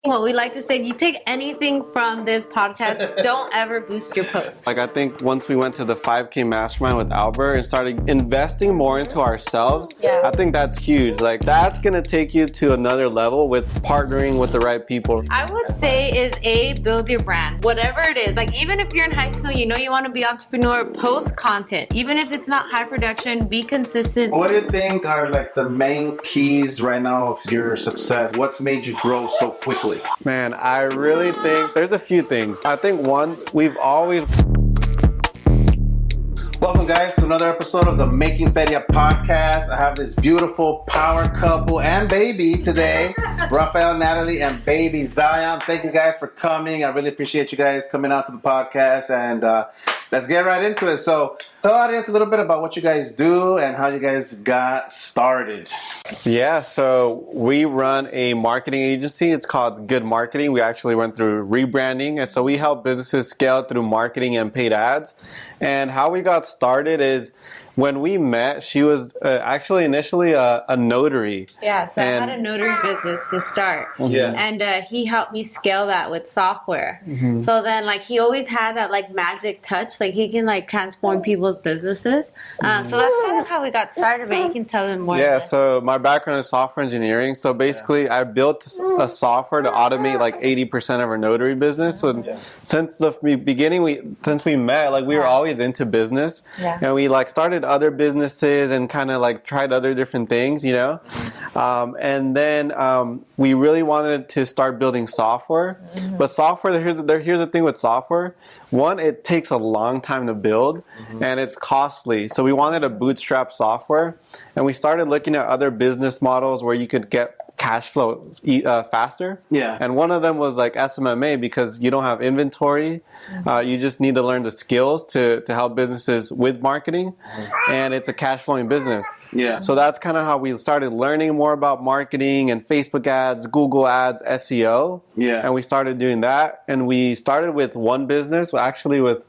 Well, we like to say if you take anything from this podcast, don't ever boost your post. Like, I think once we went to the 5K mastermind with Albert and started investing more into ourselves, I think that's huge. Like, that's gonna take you to another level with partnering with the right people. I would say is build your brand, whatever it is. Like, even if you're in high school, you know you want to be entrepreneur, post content. Even if it's not high production, be consistent. What do you think are like the main keys right now of your success? What's made you grow so quickly? Man, I really think there's a few things. I think one, we've always... Welcome guys to another episode of the Making Feria podcast. I have this beautiful power couple and baby today, Rafael, Natalie, and baby Zion. Thank you guys for coming. I really appreciate you guys coming out to the podcast, and let's get right into it. So tell the audience a little bit about what you guys do and how you guys got started. Yeah, so we run a marketing agency. It's called Good Marketing. We actually went through rebranding, and so we help businesses scale through marketing and paid ads. And how we got started is when we met, she was actually initially a notary. Yeah, so I had a notary business to start. Yeah. And he helped me scale that with software. Mm-hmm. So then, like, he always had that, like, magic touch. Like, he can, like, transform people's businesses. So that's kind of how we got started, but you can tell them more. Yeah, so my background is software engineering. So basically, I built a software to automate, like, 80% of our notary business. So since the beginning, since we met, like, we were always into business. Yeah. And we, like, started other businesses and kind of like tried other different things, you know. And then we really wanted to start building software. But software, here's the thing with software. One, it takes a long time to build and it's costly. So we wanted a bootstrap software, and we started looking at other business models where you could get cash flow faster. Yeah. And one of them was like SMMA, because you don't have inventory. You just need to learn the skills to help businesses with marketing. And it's a cash flowing business. Yeah. So that's kind of how we started learning more about marketing and Facebook ads, Google ads, SEO. Yeah. And we started doing that. And we started with one business, actually with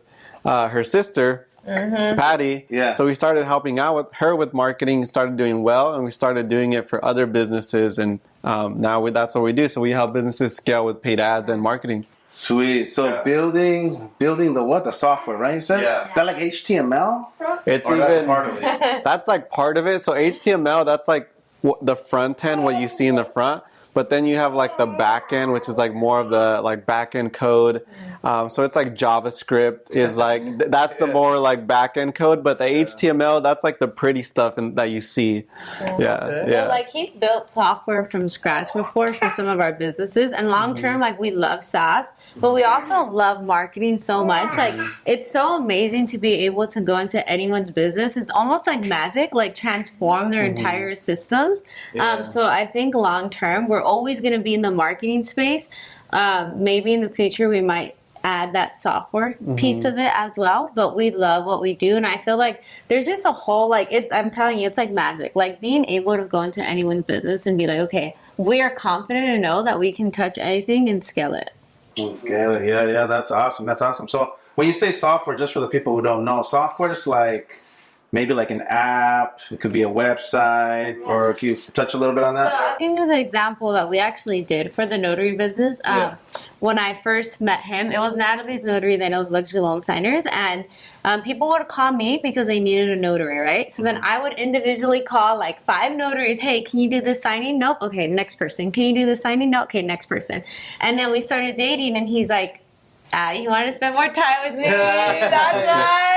her sister, Patty. Yeah. So we started helping out with her with marketing, started doing well, and we started doing it for other businesses, and now that's what we do. So we help businesses scale with paid ads and marketing. Sweet. So building the software, right? You said? Yeah. Is that like HTML? It's or even that's part of it. That's like part of it. So HTML, that's like the front end, what you see in the front. But then you have like the back end, which is like more of the like back end code. So it's like JavaScript is like, that's the more like back end code. But the HTML, that's like the pretty stuff that you see. Yeah. So like he's built software from scratch before for some of our businesses. And long term, like we love SaaS, but we also love marketing so much. Like it's so amazing to be able to go into anyone's business. It's almost like magic, like transform their entire systems. So I think long term, we're always going to be in the marketing space. Maybe in the future we might add that software piece of it as well, but we love what we do, and I feel like there's just a whole I'm telling you, it's like magic. Like being able to go into anyone's business and be like, okay, we are confident to know that we can touch anything and scale it. Scale it, yeah, that's awesome. So when you say software, just for the people who don't know, software is like maybe like an app, it could be a website, or can you touch a little bit on that? So I'll give you the example that we actually did for the notary business. When I first met him, it was Natalie's notary, then it was Luxury Loan Signers, and people would call me because they needed a notary, right? So then I would individually call like 5 notaries. Hey, can you do this signing? Nope. Okay, next person. Can you do this signing? No. Okay, next person. And then we started dating, and he's like, you wanted to spend more time with me. That's why.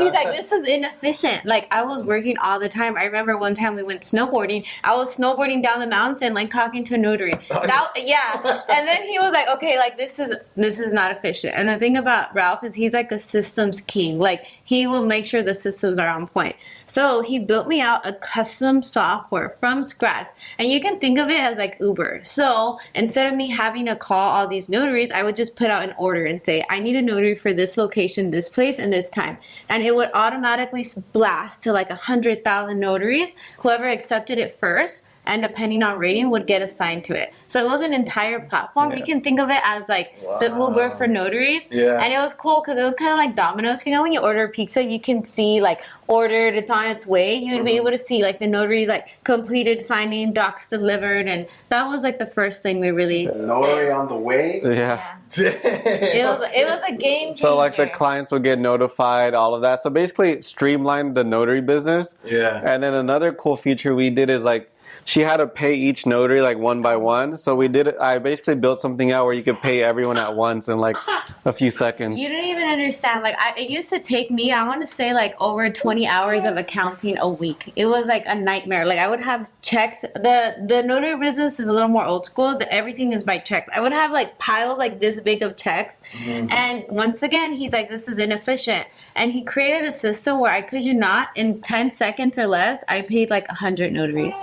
He's like, this is inefficient. Like, I was working all the time. I remember one time we went snowboarding. I was snowboarding down the mountain, like talking to a notary. And then he was like, okay, like this is not efficient. And the thing about Ralph is he's like a systems king. Like he will make sure the systems are on point. So he built me out a custom software from scratch. And you can think of it as like Uber. So instead of me having to call all these notaries, I would just put out an order and say, I need a notary for this location, this place, and this time. And it would automatically blast to like 100,000 notaries. Whoever accepted it first, and depending on rating would get assigned to it. So it was an entire platform. You can think of it as like the Uber for notaries. Yeah. And it was cool because it was kind of like Domino's. You know, when you order pizza, you can see like ordered, it's on its way. You'd be able to see like the notaries like completed signing, docs delivered, and that was like the first thing we really Notary on the way. Yeah. It was a game changer. So like the clients would get notified, all of that. So basically streamlined the notary business. Yeah. And then another cool feature we did is like she had to pay each notary like one by one. So I basically built something out where you could pay everyone at once in like a few seconds. You don't even understand. Like it used to take me, I want to say like over 20 hours of accounting a week. It was like a nightmare. Like I would have checks. The notary business is a little more old school. Everything is by checks. I would have like piles like this big of checks. And once again, he's like, this is inefficient. And he created a system where I kid you not, in 10 seconds or less, I paid like 100 notaries.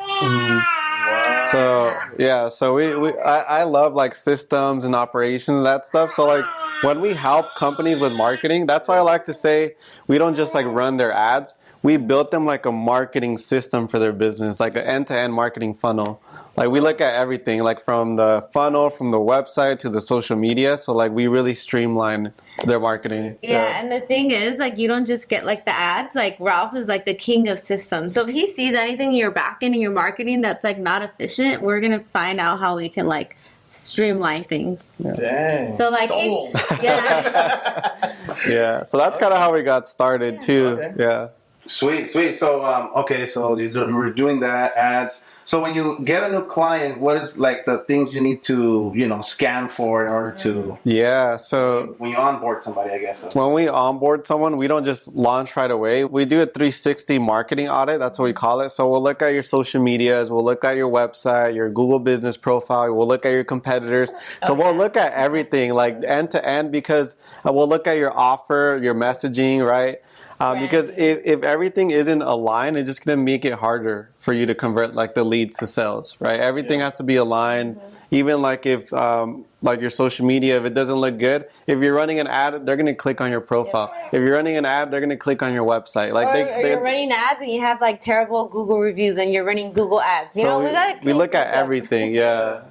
So yeah, so I love like systems and operations and that stuff. So like when we help companies with marketing, that's why I like to say we don't just like run their ads. We built them like a marketing system for their business, like an end-to-end marketing funnel. Like we look at everything, like from the funnel, from the website to the social media. So like we really streamline their marketing. Yeah, and the thing is, like, you don't just get like the ads. Like Ralph is like the king of systems. So if he sees anything in your back end and your marketing that's like not efficient, we're gonna find out how we can like streamline things. Dang. So like, Yeah. So that's kind of how we got started too. Okay. Yeah. Sweet. So okay, so we're doing that ads. So when you get a new client, what is like the things you need to scan for in order to Yeah. So when you onboard somebody, I guess. when we onboard someone, we don't just launch right away. We do a 360 marketing audit. That's what we call it. So we'll look at your social medias. We'll look at your website, your Google business profile. We'll look at your competitors. So we'll look at everything like end to end because we'll look at your offer, your messaging, right? Because if everything isn't aligned, it's just going to make it harder for you to convert like the leads to sales, right? Everything has to be aligned. Even like if like your social media, if it doesn't look good, if you're running an ad, they're going to click on your profile. If you're running an ad, they're going to click on your website. Like or you're running ads and you have like terrible Google reviews and you're running Google ads. You know, we look at everything. Yeah.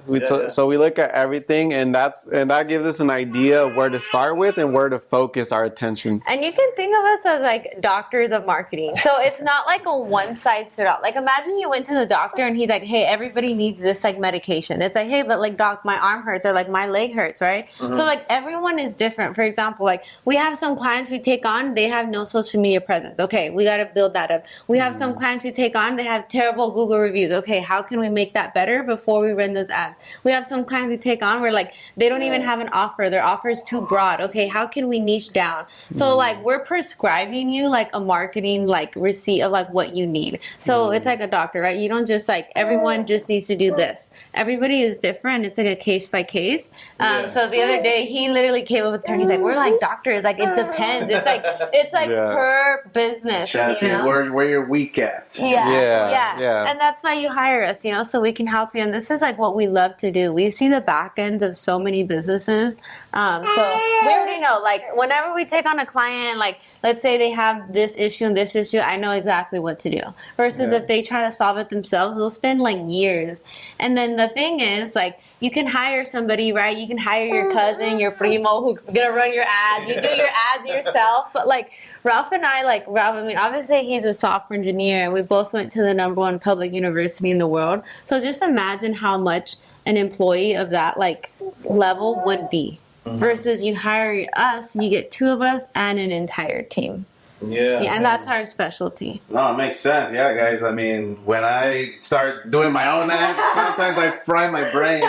So we look at everything, and that gives us an idea of where to start with and where to focus our attention. And you can think of us as like doctors of marketing. So it's not like a one size fit all. Like imagine you went to the doctor and he's like, hey, everybody needs this like medication. It's like, hey, but like doc, my arm hurts, or like my leg hurts, right? So like everyone is different. For example, like we have some clients we take on, they have no social media presence. Okay, we got to build that up. We have some clients we take on, they have terrible Google reviews. Okay, how can we make that better before we run those ads? We have some clients we take on where like they don't even have an offer. Their offer is too broad. Okay, how can we niche down? So like we're prescribing you like a marketing like receipt of like what you need. So it's like a doctor, right? You don't just like everyone just needs to do this. Everybody is different. It's like a case by case. So the other day he literally came up with her. He's like, we're like doctors. Like it depends. It's like per business. You know? where you're weak at. Yeah. And that's why you hire us, so we can help you. And this is like what we love to do. We see the back ends of so many businesses. So we already know, like whenever we take on a client, like let's say they have this issue and this issue, I know exactly what to do. Versus if they try to solve it themselves, they'll spend like years. And then the thing is, like, you can hire somebody, right? You can hire your cousin, your primo, who's gonna run your ads. You do your ads yourself. But like Ralph and I, I mean, obviously he's a software engineer, and we both went to the #1 public university in the world. So just imagine how much an employee of that like level would be. Versus you hire us, you get 2 of us and an entire team. And that's our specialty. No, it makes sense. Yeah, guys. I mean, when I start doing my own ads, sometimes I fry my brain.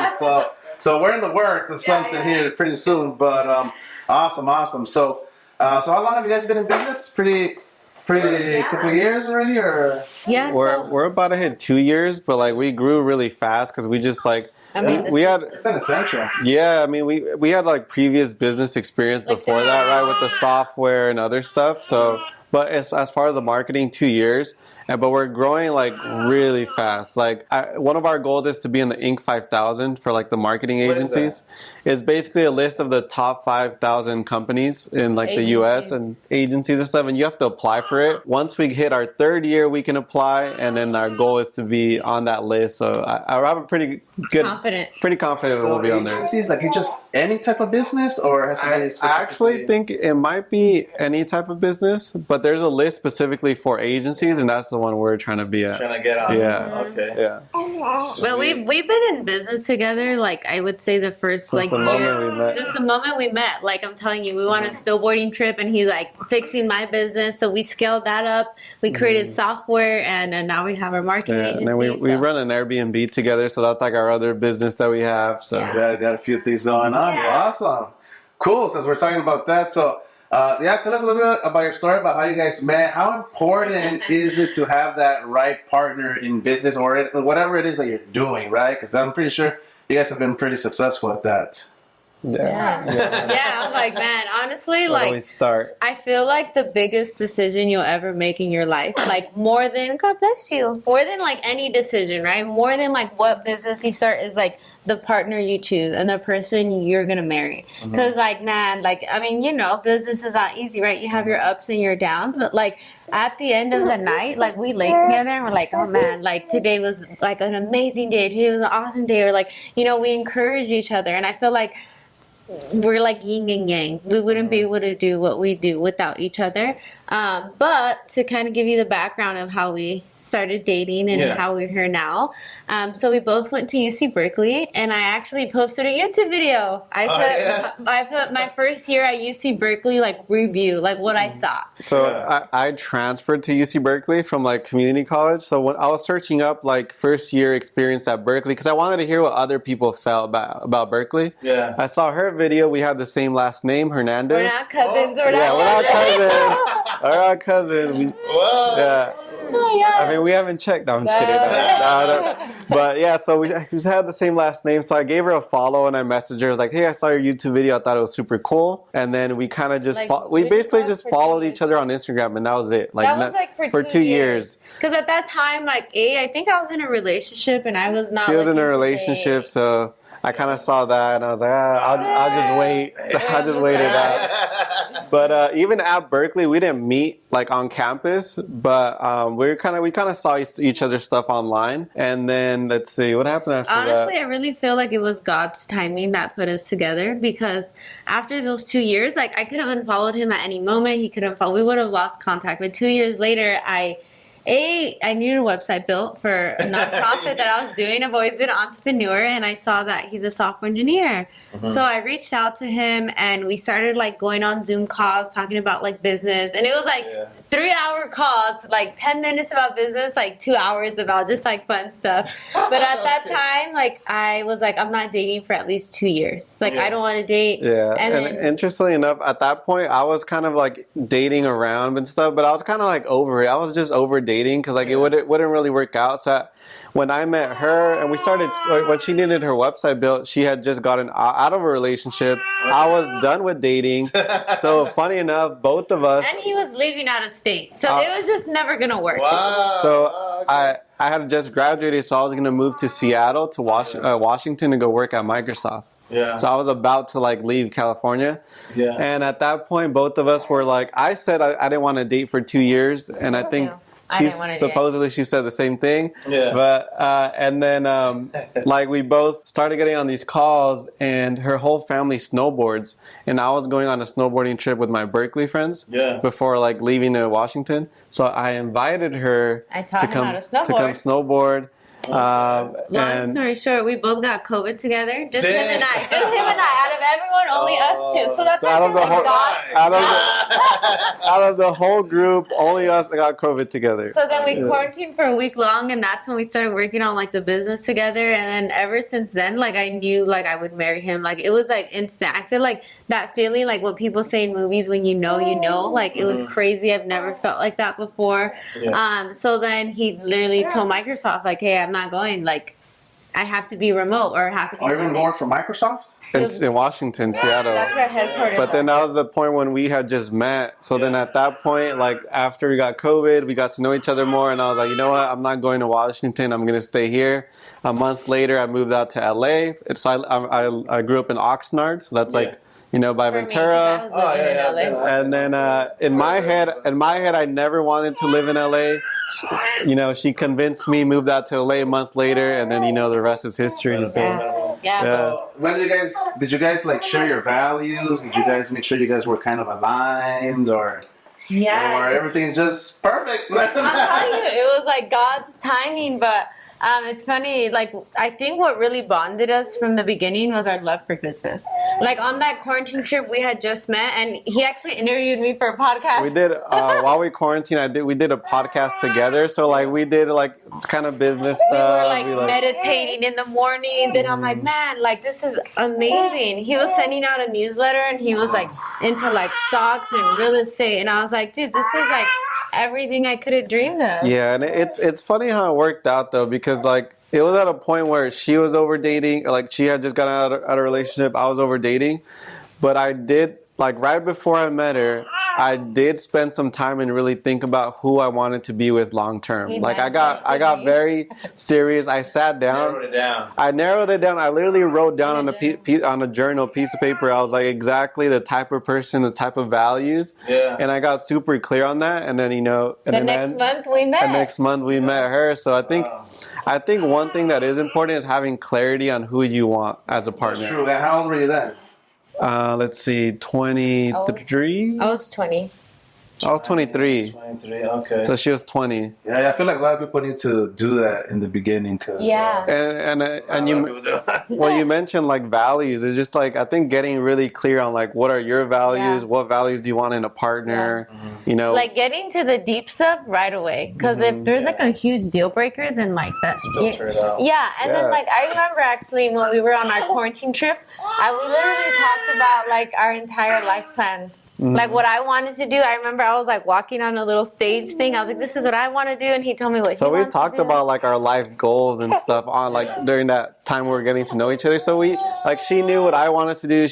So we're in the works of something here pretty soon. But awesome. So how long have you guys been in business? Pretty couple of years already, or? Yeah. We're about to hit 2 years, but like we grew really fast because we just like. It's an essential. Yeah, I mean, we had like previous business experience before that, right, with the software and other stuff. So, but as far as the marketing, 2 years, but we're growing like really fast. Like one of our goals is to be in the Inc. 5000 for like the marketing agencies. It's basically a list of the top 5,000 companies in like the US and agencies and stuff, and you have to apply for it. Once we hit our third year, we can apply, and then our goal is to be on that list. So I have a pretty confident So we'll be on there. agencies, like, it's just any type of business, or has to be I specifically? actually think it might be any type of business, but there's a list specifically for agencies, and that's the one we're trying to be at. Trying to get on. Yeah. Okay. Yeah. But we've been in business together, like I would say the first Since the moment we met. Since the moment we met. Like I'm telling you, we went on a snowboarding trip and he's like fixing my business. So we scaled that up. We created software and now we have our marketing agency. And then we run an Airbnb together, so that's like our other business that we have. So Yeah, got a few things going on. Yeah. Awesome. Cool. Since we're talking about that, so tell us a little bit about your story, about how you guys met. How important is it to have that right partner in business or whatever it is that you're doing, right? Because I'm pretty sure you guys have been pretty successful at that. Yeah, I'm like, man, honestly, where do we like start? I feel like the biggest decision you'll ever make in your life, like more than, God bless you, more than like any decision, right? More than like what business you start is like the partner you choose and the person you're gonna marry. Because like, man, like, I mean, you know, business is not easy, right? You have your ups and your downs, but like at the end of the night, like we lay together and we're like, oh man, like today was like an amazing day, today was an awesome day, or like, you know, we encourage each other. And I feel like we're like yin and yang. We wouldn't be able to do what we do without each other. But to kind of give you the background of how we started dating and how we're here now. So we both went to UC Berkeley, and I actually posted a YouTube video. I put my first year at UC Berkeley like review, like what I thought. So I transferred to UC Berkeley from like community college. So when I was searching up like first year experience at Berkeley, because I wanted to hear what other people felt about Berkeley. Yeah. I saw her video. We have the same last name, Hernandez. We're not cousins. We're not cousins. We're not cousins. Whoa. Yeah. Oh, yeah. I mean, we haven't checked. No, I'm just kidding. No. But yeah, so we just had the same last name. So I gave her a follow and I messaged her. I was like, hey, I saw your YouTube video. I thought it was super cool. And then we kind of just, Like, we basically talked just for followed 2 each other on Instagram, and that was it. That was like for 2 years. Because at that time, like, I think I was in a relationship and I was not. She was in a looking to relationship, date. so I kind of saw that, and I was like, I'll just wait. I'll just wait it out. But even at Berkeley, we didn't meet like on campus, but we kind of saw each other's stuff online. And then let's see what happened after that. Honestly, I really feel like it was God's timing that put us together, because after those 2 years, like I could have unfollowed him at any moment. He could have we would have lost contact. But 2 years later, I needed a website built for a nonprofit that I was doing. I've always been an entrepreneur, and I saw that he's a software engineer. So I reached out to him, and we started like going on Zoom calls, talking about like business. And it was like 3-hour calls, like 10 minutes about business, like 2 hours about just like fun stuff. But at that time, like I was like, I'm not dating for at least 2 years. Like I don't want to date. Yeah, and then, interestingly enough, at that point, I was kind of like dating around and stuff, but I was kind of like over it. I was just over dating because like it wouldn't really work out. So when I met her and we started, when she needed her website built, she had just gotten out of a relationship. I was done with dating. So funny enough, both of us. and he was leaving out of state. So it was just never going to work. Wow. So I had just graduated, so I was going to move to Seattle, to Washington, to go work at Microsoft. Yeah. So I was about to like leave California. Yeah. And at that point, both of us were like, I said I didn't want to date for 2 years, and I think I didn't wanna date. supposedly she said the same thing. Yeah. But and then like we both started getting on these calls, and her whole family snowboards, and I was going on a snowboarding trip with my Berkeley friends. Yeah. Before like leaving to Washington, so I invited her I taught him how to to come snowboard. Long story short, we both got COVID together. Just him and I. Out of everyone, only us two. So that's So why out of the I feel whole, like God. out of the whole group, only us got COVID together. So then we quarantined for a week long, and that's when we started working on like the business together. And then ever since then, like I knew like I would marry him. Like it was like instant. I feel like that feeling, like what people say in movies, when you know, like it was crazy. I've never felt like that before. Yeah. So then he literally told Microsoft like, hey, I'm not going. Like I have to be remote or I have to be. Are you going to work for Microsoft? In Washington, Seattle. That's where headquarters. But then that was the point when we had just met. So then at that point, like after we got COVID, we got to know each other more. And I was like, you know what? I'm not going to Washington. I'm going to stay here. A month later, I moved out to LA. So I grew up in Oxnard. So that's like, you know, by Ventura. And then in my head, I never wanted to live in LA. You know, she convinced me, moved out to LA a month later, and then, you know, the rest is history. Yeah. So when did you guys like share your values? Did you guys make sure you guys were kind of aligned, or everything's just perfect? I'm telling you, it was like God's timing, but it's funny, like, I think what really bonded us from the beginning was our love for business. Like, on that quarantine trip, we had just met, and he actually interviewed me for a podcast. We did, while we quarantined, we did a podcast together. So, like, we did, like, kind of business stuff. We were, like, meditating in the mornings, and I'm like, man, like, this is amazing. He was sending out a newsletter, and he was, like, into, like, stocks and real estate, and I was like, dude, this is, like, everything I could have dreamed of. Yeah, and it's funny how it worked out, though, because, like, it was at a point where she was over dating, like she had just gotten out of a relationship, I was over dating, but I did, like right before I met her, I did spend some time and really think about who I wanted to be with long term. Like I got very serious. I sat down. I narrowed it down. I literally wrote down on a journal piece of paper. I was like exactly the type of person, the type of values. Yeah. And I got super clear on that. And then next month we met. The next month we met her. So I think one thing that is important is having clarity on who you want as a partner. That's true. And how old were you then? Let's see, 23? I was 20. I was 23. 23, okay. So she was 20. Yeah, I feel like a lot of people need to do that in the beginning. Cause, and you mentioned like values. It's just like, I think getting really clear on like, what are your values? What values do you want in a partner? You know, like getting to the deep stuff right away. Because if there's like a huge deal breaker, then like that's filter it out. Yeah, and then like I remember actually when we were on our quarantine trip, we literally talked about like our entire life plans. Like what I wanted to do. I remember I was like walking on a little stage thing. I was like, this is what I want to do. And he told me what he wants to do. So we talked about like our life goals and stuff on like during that time we were getting to know each other. So we like, she knew what I wanted to do.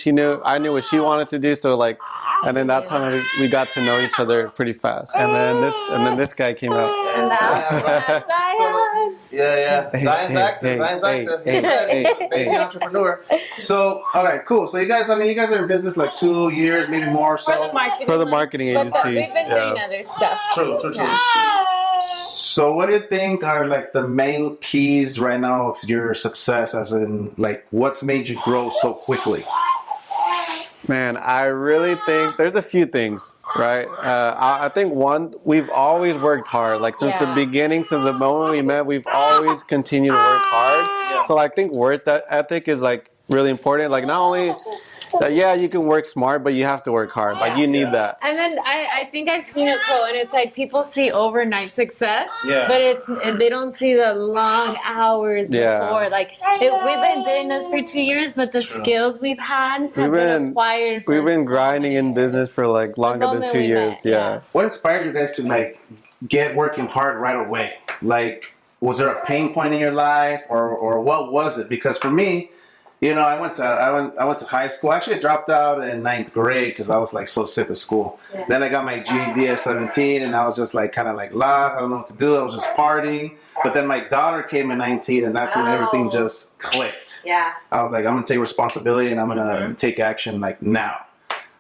I knew what she wanted to do. So like, and then that's how we got to know each other pretty fast. And then this guy came out. And that was Zion's active. Baby entrepreneur. So, all right, cool. So you guys are in business like 2 years, maybe more. So for the marketing agency. But we've been doing other stuff. True. So what do you think are like the main keys right now of your success, as in like what's made you grow so quickly? Man, I really think there's a few things, right? I think one, we've always worked hard. Like since the beginning, since the moment we met, we've always continued to work hard. So I think work ethic is like really important. Like not only that, you can work smart, but you have to work hard. Like you need that. And then I think I've seen a quote, and it's like people see overnight success, but they don't see the long hours before. Like we've been doing this for 2 years, but the skills we've had have been acquired. We've been grinding in business for like longer than 2 years. What inspired you guys to like get working hard right away? Like, was there a pain point in your life, or what was it? Because for me, you know, I went to high school. Actually, I dropped out in 9th grade because I was like so sick of school. Yeah. Then I got my GED at 17, and I was just like kind of like lost. I don't know what to do. I was just partying. But then my daughter came in 19, and that's when everything just clicked. Yeah. I was like, I'm gonna take responsibility, and I'm gonna take action like now.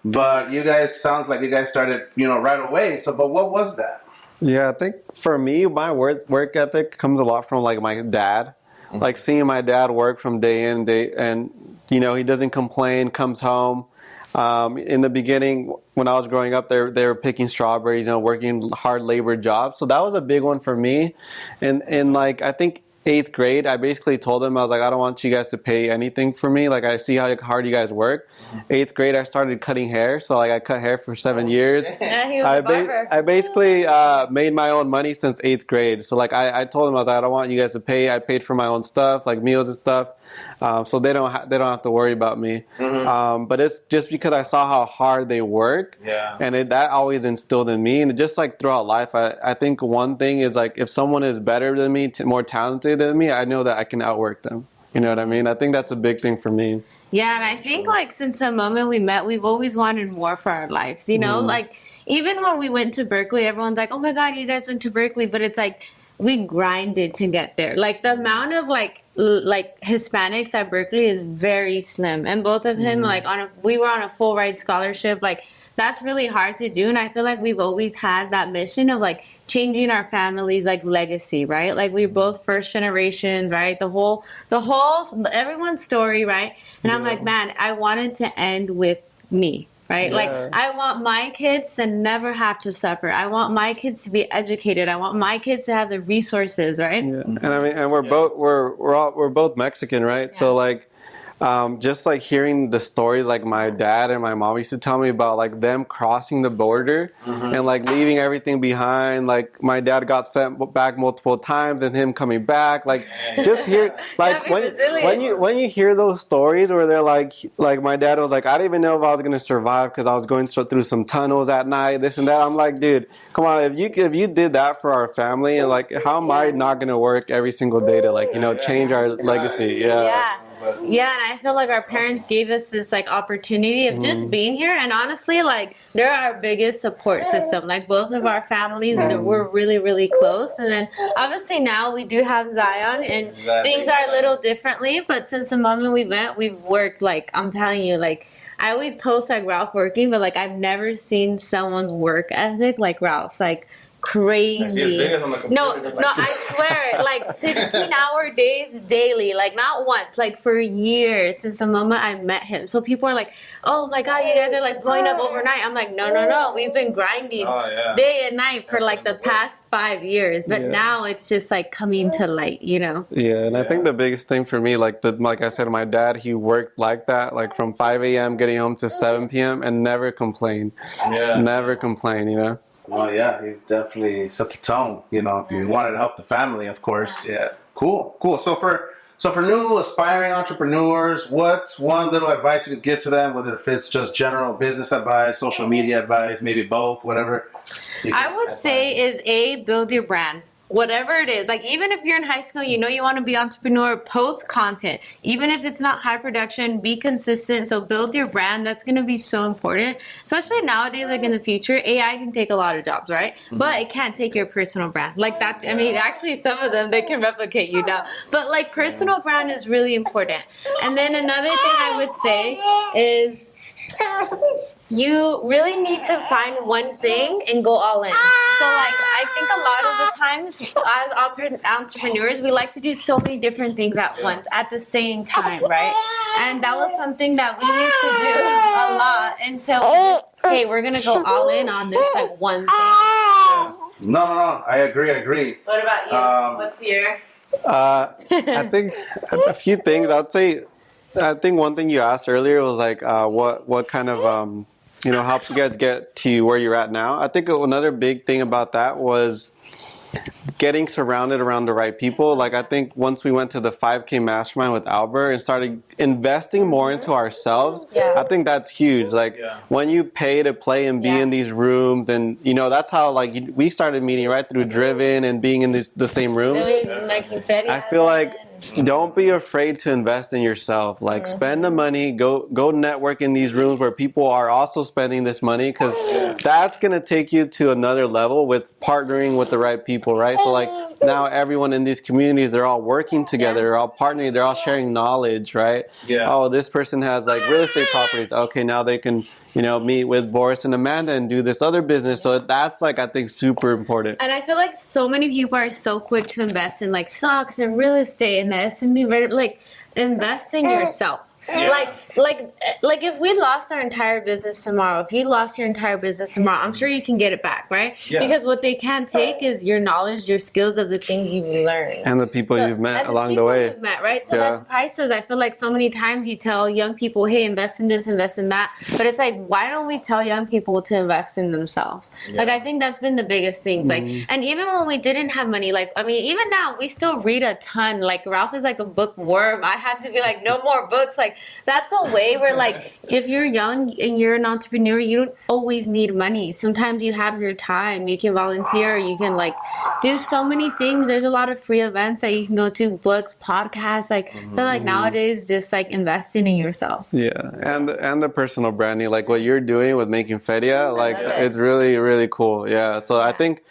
But you guys, sounds like you guys started, you know, right away. So, but what was that? Yeah, I think for me, my work ethic comes a lot from like my dad. Like seeing my dad work from day in, and you know, he doesn't complain, comes home. In the beginning, when I was growing up, they were picking strawberries, you know, working hard labor jobs. So that was a big one for me. And like, I think 8th grade, I basically told them, I was like, I don't want you guys to pay anything for me. Like, I see how hard you guys work. 8th grade, I started cutting hair. So like, I cut hair for 7 years. Yeah, he was a barber. I basically made my own money since 8th grade. So like, I told them, I was like, I don't want you guys to pay. I paid for my own stuff, like meals and stuff. So they don't have to worry about me. But it's just because I saw how hard they work. Yeah. And that always instilled in me. And just like throughout life, I think one thing is like, if someone is better than me, more talented than me, I know that I can outwork them. You know what I mean? I think that's a big thing for me. Yeah, and I think like since the moment we met, we've always wanted more for our lives. You know, like even when we went to Berkeley, everyone's like, "Oh my God, you guys went to Berkeley," but it's like we grinded to get there. Like the amount of like Hispanics at Berkeley is very slim, and both of him like we were on a full ride scholarship. Like that's really hard to do, and I feel like we've always had that mission of like changing our family's like legacy, right? Like we're both first generation, right? The whole everyone's story, right? And I'm like, man, I wanted to end with me. Right? Yeah. Like, I want my kids to never have to suffer. I want my kids to be educated. I want my kids to have the resources, right? Yeah. And I mean, and we're both Mexican, right? Yeah. So like, just like hearing the stories like my dad and my mom used to tell me about like them crossing the border and like leaving everything behind. Like my dad got sent back multiple times and him coming back. Like just hear like when you hear those stories where they're like my dad was like, I didn't even know if I was gonna survive because I was going through some tunnels at night, this and that. I'm like, dude, come on, if you did that for our family, and like how am I not gonna work every single day to like change our legacy? Yeah, and I feel like our parents gave us this like opportunity of just being here, and honestly, like they're our biggest support system. Like both of our families, we're really, really close. And then obviously now we do have Zion, and things are a little differently. But since the moment we met, we've worked like I'm telling you, like I always post like Ralph working, but like I've never seen someone's work ethic like Ralph's. Like crazy. No, I swear, like 16-hour days daily, like not once, like for years since the moment I met him. So people are like, "Oh my God, you guys are like blowing up overnight." I'm like, no, we've been grinding day and night for like the past 5 years, but now it's just like coming to light, you know? Yeah, and I think the biggest thing for me, like I said, my dad, he worked like that, like from 5 a.m. getting home to 7 p.m. and never complained. Never complained, you know? Well, yeah, he's definitely set the tone. You know, he wanted to help the family, of course. Yeah, cool. So for new aspiring entrepreneurs, what's one little advice you could give to them? Whether if it's just general business advice, social media advice, maybe both, whatever. I would say is build your brand. Whatever it is, like even if you're in high school, you know you want to be an entrepreneur, post content. Even if it's not high production, be consistent. So build your brand. That's going to be so important, especially nowadays. Like in the future, AI can take a lot of jobs, right? But it can't take your personal brand. Like that's, I mean, actually some of them, they can replicate you now. But like personal brand is really important. And then another thing I would say is you really need to find one thing and go all in. So like I think a lot of the times as entrepreneurs, we like to do so many different things at once at the same time, right? And that was something that we used to do a lot until hey, we're gonna go all in on this like one thing. No, I agree. What about you? What's your I think a few things. I think one thing you asked earlier was like, what kind of, helped you guys get to where you're at now. I think another big thing about that was getting surrounded around the right people. Like I think once we went to the 5K mastermind with Albert and started investing more into ourselves, I think that's huge. Like when you pay to play and be in these rooms, and that's how like we started meeting right through Driven and being in the same rooms. I feel like don't be afraid to invest in yourself. Like spend the money, go network in these rooms where people are also spending this money, because that's going to take you to another level with partnering with the right people, right? So like now everyone in these communities, they're all working together, they're all partnering, they're all sharing knowledge, right? Oh, this person has like real estate properties. Okay, now they can meet with Boris and Amanda and do this other business. So that's like, I think, super important. And I feel like so many people are so quick to invest in like stocks and real estate and the S&P, like invest in yourself. Like if we lost our entire business tomorrow, if you lost your entire business tomorrow, I'm sure you can get it back, right? Because what they can't take is your knowledge, your skills of the things you've learned. And the people you've met along the way. You've met, right? So that's priceless. I feel like so many times you tell young people, hey, invest in this, invest in that. But it's like, why don't we tell young people to invest in themselves? Like, I think that's been the biggest thing. Like, and even when we didn't have money, like, I mean, even now, we still read a ton. Like, Ralph is like a bookworm. I had to be like, no more books. Like, like, that's a way where, like, if you're young and you're an entrepreneur, you don't always need money. Sometimes you have your time. You can volunteer. You can, like, do so many things. There's a lot of free events that you can go to, books, podcasts. Like, but like nowadays, just like investing in yourself. Yeah, and the personal branding, like what you're doing with making Feria, like it's really, really cool. Yeah, so I think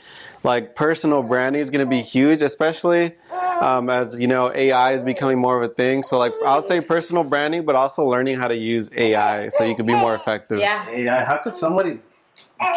like personal branding is going to be huge, especially as you know, AI is becoming more of a thing. So like I'll say personal branding, but also learning how to use AI so you can be more effective. Yeah. AI. How could somebody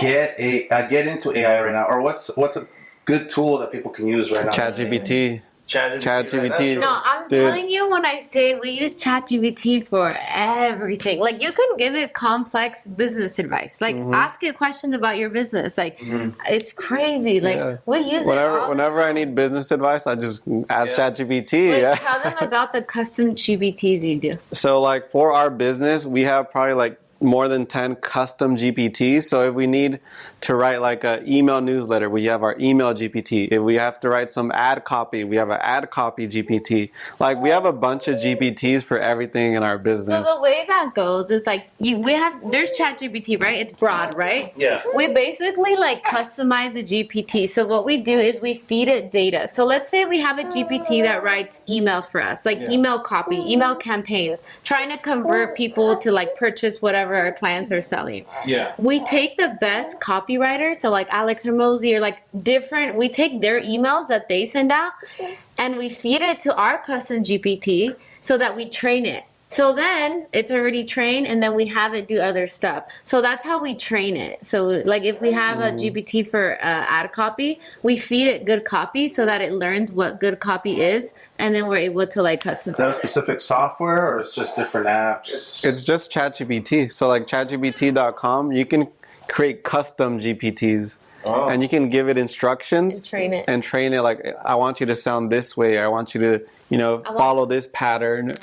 get into AI right now, or what's a good tool that people can use right now? ChatGPT. ChatGPT. No, I'm telling you, when I say we use ChatGPT for everything, like you can give it complex business advice. Like ask it questions about your business. Like it's crazy. Like we use it. Whenever I need business advice, I just ask ChatGPT. Like, tell them about the custom GPTs you do. So like for our business, we have probably like more than 10 custom GPTs. So if we need to write like an email newsletter, we have our email GPT. If we have to write some ad copy, we have an ad copy GPT. Like we have a bunch of GPTs for everything in our business. So the way that goes is like there's ChatGPT, right? It's broad, right? Yeah. We basically like customize the GPT. So what we do is we feed it data. So let's say we have a GPT that writes emails for us, like email copy, email campaigns, trying to convert people to like purchase whatever our clients are selling. Yeah. We take the best copywriters, so like Alex Hermosi or like different, we take their emails that they send out and we feed it to our custom GPT so that we train it. So then it's already trained and then we have it do other stuff. So that's how we train it. So like if we have a GPT for ad copy, we feed it good copy so that it learns what good copy is, and then we're able to like customize. Is that a specific software or it's just different apps? It's just ChatGPT. So like ChatGPT.com, you can create custom GPTs. Oh. And you can give it instructions and train it like, I want you to sound this way. I want you to, follow this pattern.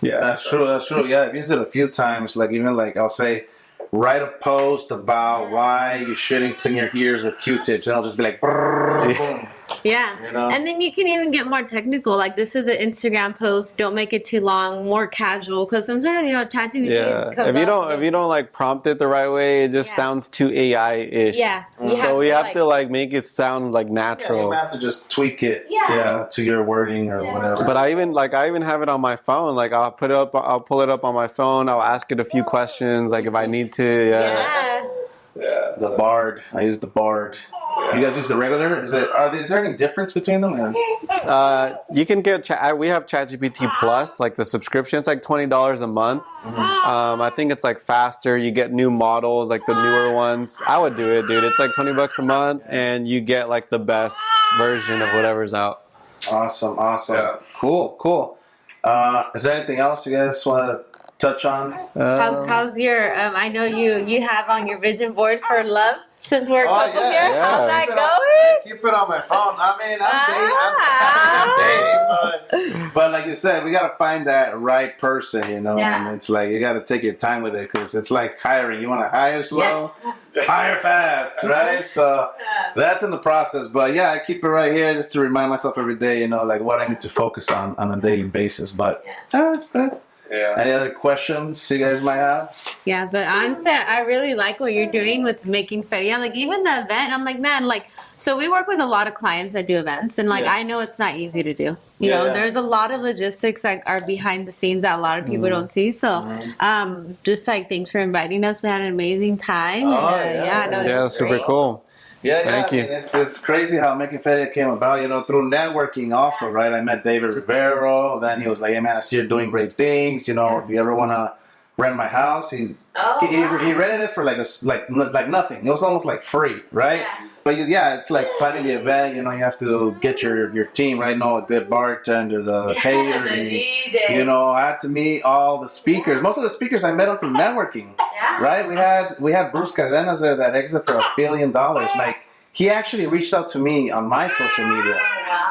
Yeah, that's true. Yeah, I've used it a few times. Like even like I'll say, write a post about why you shouldn't clean your ears with Q-tips, and I'll just be like, boom. Yeah, and then you can even get more technical. Like this is an Instagram post. Don't make it too long. More casual, because sometimes ChatGPT. Yeah, if you don't like prompt it the right way, it just sounds too AI-ish. Yeah, so we have to like make it sound like natural. Yeah, you have to just tweak it. To your wording or whatever. But I even have it on my phone. Like I'll pull it up on my phone. I'll ask it a few questions. Like if I need to. Yeah. The Bard. I use the Bard. You guys use the regular? Is there any difference between them? You can get we have ChatGPT Plus, like the subscription. It's like $20 a month. I think it's like faster. You get new models, like the newer ones. I would do it, dude. It's like $20 a month, and you get like the best version of whatever's out. Awesome. Yeah. Cool. Is there anything else you guys want to touch on? How's your? I know you have on your vision board for love. Since we're a couple here, how's that going? Keep it on my phone. I mean, I'm dating, but like you said, we gotta find that right person, And it's like you gotta take your time with it because it's like hiring. You want to hire slow, hire fast, right? So that's in the process. But yeah, I keep it right here just to remind myself every day, like what I need to focus on a daily basis. But it's that. Yeah. Any other questions you guys might have? Yeah, but honestly, I really like what you're doing with making Feria. Like even the event, I'm like, man, like, so we work with a lot of clients that do events, and like I know it's not easy to do. You know, there's a lot of logistics that are behind the scenes that a lot of people don't see. So, just like thanks for inviting us. We had an amazing time. Super cool. Thank you. It's crazy how Making Feria came about, through networking also, right? I met David Rivero. Then he was like, hey, man, I see you're doing great things. If you ever want to rent my house, he rented it for like nothing. It was almost like free, right? Yeah. But it's like planning the event. You have to get your team, right? Know a good bartender, the catering. I had to meet all the speakers. Most of the speakers I met up through networking, right? We had Bruce Cardenas there that exited for $1 billion. Like he actually reached out to me on my social media.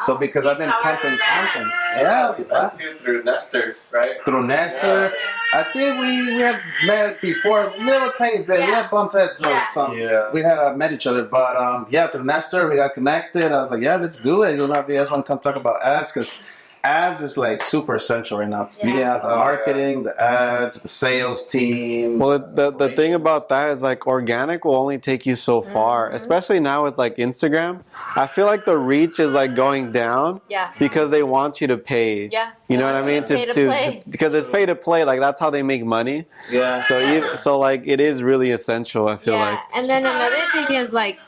So because I've been pumping content. Through Nestor, right? Through Nestor. I think we had met before a little tiny bit. We had bumped heads. We had met each other. But through Nestor, we got connected. I was like, let's do it. If you guys want to come talk about ads, because ads is like super essential right now. You got the marketing, the ads, the sales team. Well, the thing about that is like organic will only take you so far, especially now with like Instagram. I feel like the reach is like going down because they want you to pay. Yeah. You know what I mean? Because it's pay to play. Like that's how they make money. Yeah. So like it is really essential. I feel like. And then another thing is like,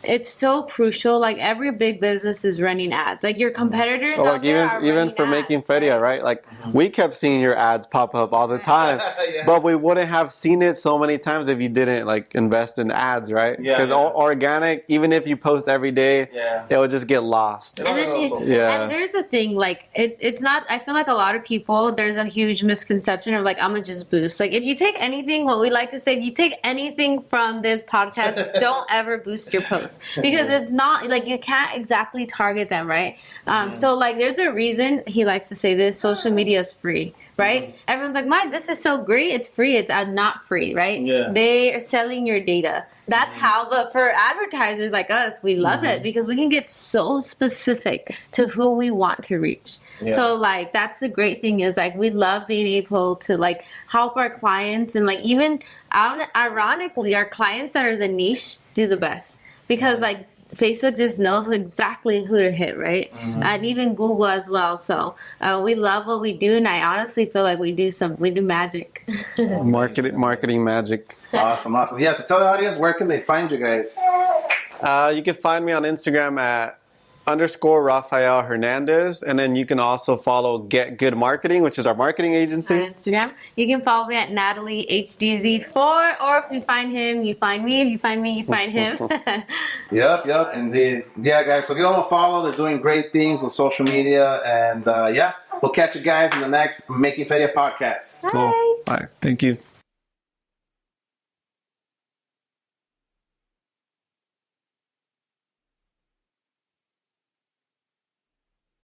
it's so crucial. Like every big business is running ads. Like your competitors. Well, like even for making Feria, right? Like we kept seeing your ads pop up all the time, but we wouldn't have seen it so many times if you didn't like invest in ads, right? Because organic, even if you post every day, it would just get lost. And then and there's a thing like it's not. I feel like a lot of people there's a huge misconception of like I'm gonna just boost. Like if you take anything, what we like to say, if you take anything from this podcast, don't ever boost your post. Because it's not like you can't exactly target them, right? So like there's a reason he likes to say this: social media is free, right? Everyone's like, "My, this is so great! It's free. It's not free, right?" They are selling your data. That's how. But for advertisers like us, we love it because we can get so specific to who we want to reach. So like that's the great thing is like we love being able to like help our clients and like even ironically our clients that are the niche do the best. Because like Facebook just knows exactly who to hit, right? And even Google as well. So we love what we do, and I honestly feel like we do magic. Marketing magic. Awesome. Yeah, so tell the audience where can they find you guys? You can find me on Instagram at _Rafael Hernandez, and then you can also follow Get Good Marketing, which is our marketing agency. On Instagram, you can follow me at Natalie HDZ4, or if you find him, you find me. If you find me, you find him. Yep, indeed. Yeah, guys. So give them a follow. They're doing great things on social media, and we'll catch you guys in the next Making Feria podcast. Bye. Bye. Thank you.